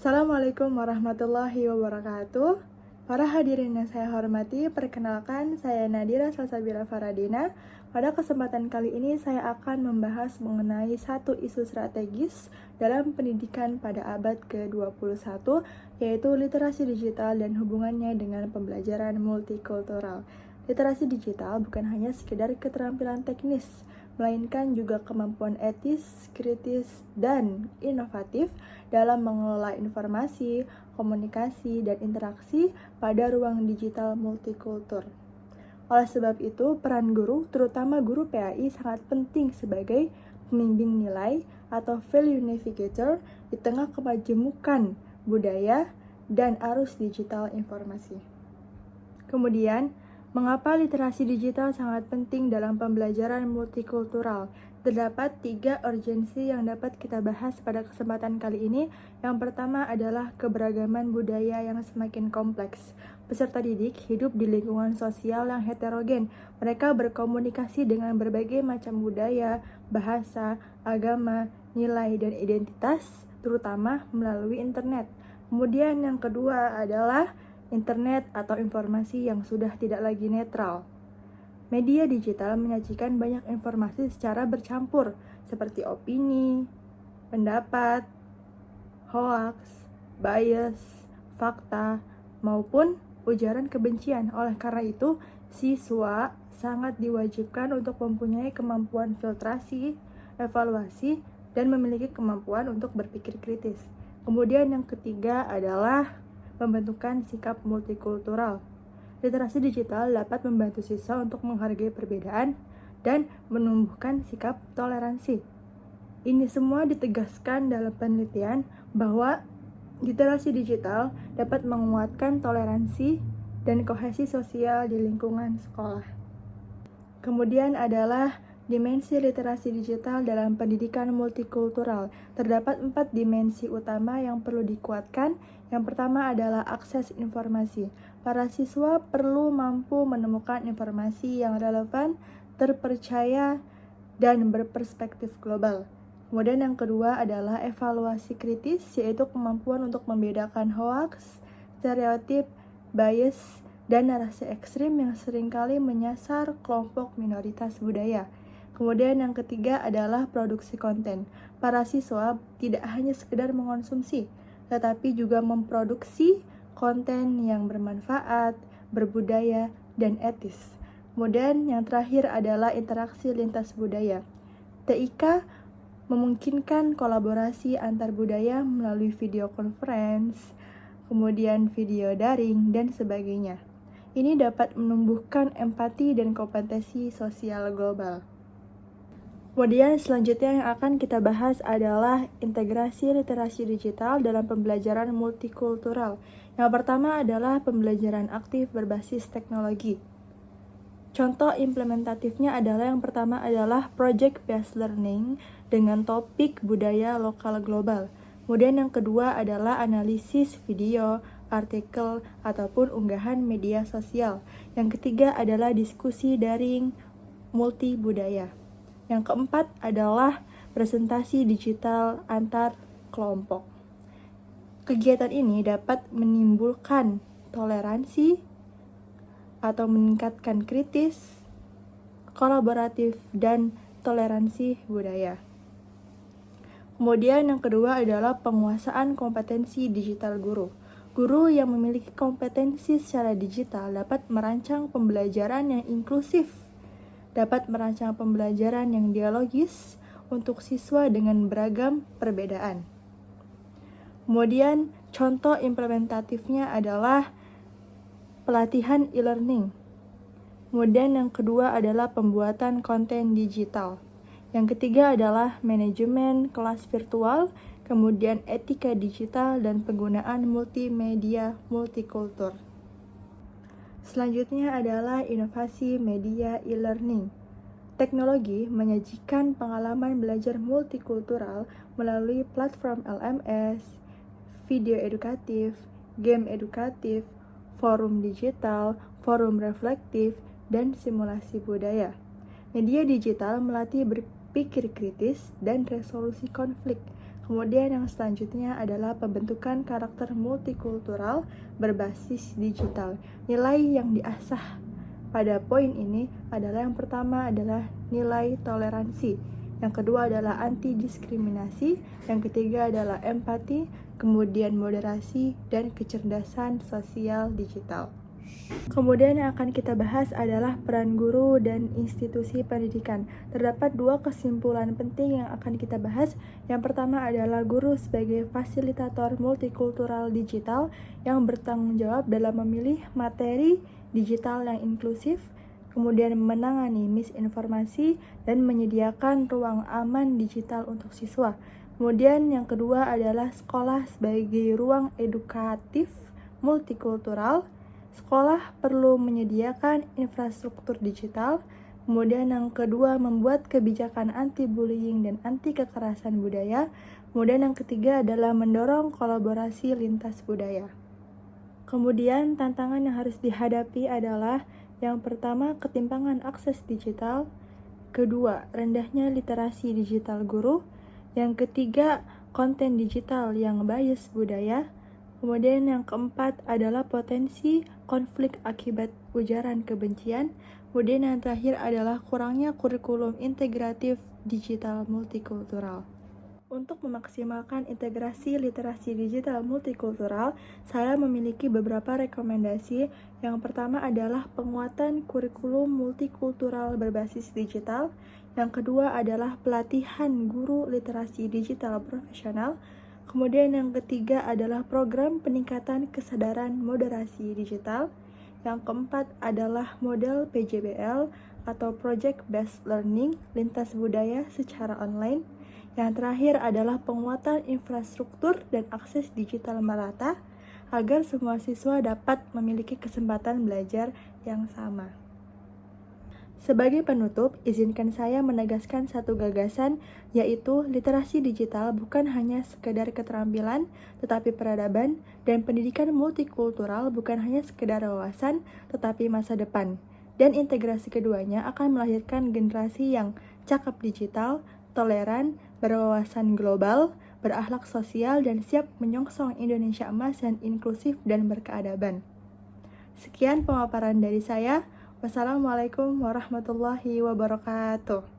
Assalamualaikum warahmatullahi wabarakatuh. Para hadirin yang saya hormati, perkenalkan saya Nadira Salsabila Faradina. Pada kesempatan kali ini saya akan membahas mengenai satu isu strategis dalam pendidikan pada abad ke-21, yaitu literasi digital dan hubungannya dengan pembelajaran multikultural. Literasi digital bukan hanya sekedar keterampilan teknis, melainkan juga kemampuan etis, kritis, dan inovatif dalam mengelola informasi, komunikasi, dan interaksi pada ruang digital multikultur. Oleh sebab itu, peran guru, terutama guru PAI, sangat penting sebagai pembimbing nilai atau value navigator di tengah kemajemukan budaya dan arus digital informasi. Kemudian, mengapa literasi digital sangat penting dalam pembelajaran multikultural? Terdapat 3 urgensi yang dapat kita bahas pada kesempatan kali ini. Yang pertama adalah keberagaman budaya yang semakin kompleks. Peserta didik hidup di lingkungan sosial yang heterogen. Mereka berkomunikasi dengan berbagai macam budaya, bahasa, agama, nilai, dan identitas, terutama melalui internet. Kemudian yang kedua adalah internet atau informasi yang sudah tidak lagi netral. Media digital menyajikan banyak informasi secara bercampur, seperti opini, pendapat, hoax, bias, fakta, maupun ujaran kebencian. Oleh karena itu, siswa sangat diwajibkan untuk mempunyai kemampuan filtrasi, evaluasi, dan memiliki kemampuan untuk berpikir kritis. Kemudian yang ketiga adalah pembentukan sikap multikultural. Literasi digital dapat membantu siswa untuk menghargai perbedaan dan menumbuhkan sikap toleransi. Ini semua ditegaskan dalam penelitian bahwa literasi digital dapat menguatkan toleransi dan kohesi sosial di lingkungan sekolah. Kemudian adalah dimensi literasi digital dalam pendidikan multikultural. Terdapat 4 dimensi utama yang perlu dikuatkan. Yang pertama adalah akses informasi. Para siswa perlu mampu menemukan informasi yang relevan, terpercaya, dan berperspektif global. Kemudian yang kedua adalah evaluasi kritis, yaitu kemampuan untuk membedakan hoax, stereotip, bias, dan narasi ekstrim yang seringkali menyasar kelompok minoritas budaya. Kemudian yang ketiga adalah produksi konten. Para siswa tidak hanya sekedar mengonsumsi, tetapi juga memproduksi konten yang bermanfaat, berbudaya, dan etis. Kemudian yang terakhir adalah interaksi lintas budaya. TIK memungkinkan kolaborasi antar budaya melalui video conference, kemudian video daring, dan sebagainya. Ini dapat menumbuhkan empati dan kompetensi sosial global. Kemudian selanjutnya yang akan kita bahas adalah integrasi literasi digital dalam pembelajaran multikultural. Yang pertama adalah pembelajaran aktif berbasis teknologi. Contoh implementatifnya adalah yang pertama adalah project based learning dengan topik budaya lokal global. Kemudian yang kedua adalah analisis video, artikel, ataupun unggahan media sosial. Yang ketiga adalah diskusi daring multi budaya. Yang keempat adalah presentasi digital antar kelompok. Kegiatan ini dapat menimbulkan toleransi atau meningkatkan kritis, kolaboratif, dan toleransi budaya. Kemudian yang kedua adalah penguasaan kompetensi digital guru. Guru yang memiliki kompetensi secara digital dapat merancang pembelajaran yang inklusif, dapat merancang pembelajaran yang dialogis untuk siswa dengan beragam perbedaan. Kemudian contoh implementatifnya adalah pelatihan e-learning. Kemudian yang kedua adalah pembuatan konten digital. Yang ketiga adalah manajemen kelas virtual, kemudian etika digital dan penggunaan multimedia multikultur. Selanjutnya adalah inovasi media e-learning. Teknologi menyajikan pengalaman belajar multikultural melalui platform LMS, video edukatif, game edukatif, forum digital, forum reflektif, dan simulasi budaya. Media digital melatih berpikir kritis dan resolusi konflik. Kemudian yang selanjutnya adalah pembentukan karakter multikultural berbasis digital. Nilai yang diasah pada poin ini adalah yang pertama adalah nilai toleransi, yang kedua adalah anti diskriminasi, yang ketiga adalah empati, kemudian moderasi, dan kecerdasan sosial digital. Kemudian yang akan kita bahas adalah peran guru dan institusi pendidikan. Terdapat dua kesimpulan penting yang akan kita bahas. Yang pertama adalah guru sebagai fasilitator multikultural digital yang bertanggung jawab dalam memilih materi digital yang inklusif, kemudian menangani misinformasi dan menyediakan ruang aman digital untuk siswa. Kemudian yang kedua adalah sekolah sebagai ruang edukatif multikultural. Sekolah perlu menyediakan infrastruktur digital. Kemudian yang kedua, membuat kebijakan anti-bullying dan anti-kekerasan budaya. Kemudian yang ketiga adalah mendorong kolaborasi lintas budaya. Kemudian tantangan yang harus dihadapi adalah yang pertama, ketimpangan akses digital. Kedua, rendahnya literasi digital guru. Yang ketiga, konten digital yang bias budaya. Kemudian yang keempat adalah potensi konflik akibat ujaran kebencian. Kemudian yang terakhir adalah kurangnya kurikulum integratif digital multikultural. Untuk memaksimalkan integrasi literasi digital multikultural, saya memiliki beberapa rekomendasi. Yang pertama adalah penguatan kurikulum multikultural berbasis digital. Yang kedua adalah pelatihan guru literasi digital profesional. Kemudian yang ketiga adalah program peningkatan kesadaran moderasi digital. Yang keempat adalah model PJBL atau Project Based Learning lintas budaya secara online. Yang terakhir adalah penguatan infrastruktur dan akses digital merata agar semua siswa dapat memiliki kesempatan belajar yang sama. Sebagai penutup, izinkan saya menegaskan satu gagasan, yaitu literasi digital bukan hanya sekedar keterampilan, tetapi peradaban, dan pendidikan multikultural bukan hanya sekedar wawasan, tetapi masa depan. Dan integrasi keduanya akan melahirkan generasi yang cakap digital, toleran, berwawasan global, berakhlak sosial, dan siap menyongsong Indonesia emas dan inklusif dan berkeadaban. Sekian pemaparan dari saya. Wassalamualaikum warahmatullahi wabarakatuh.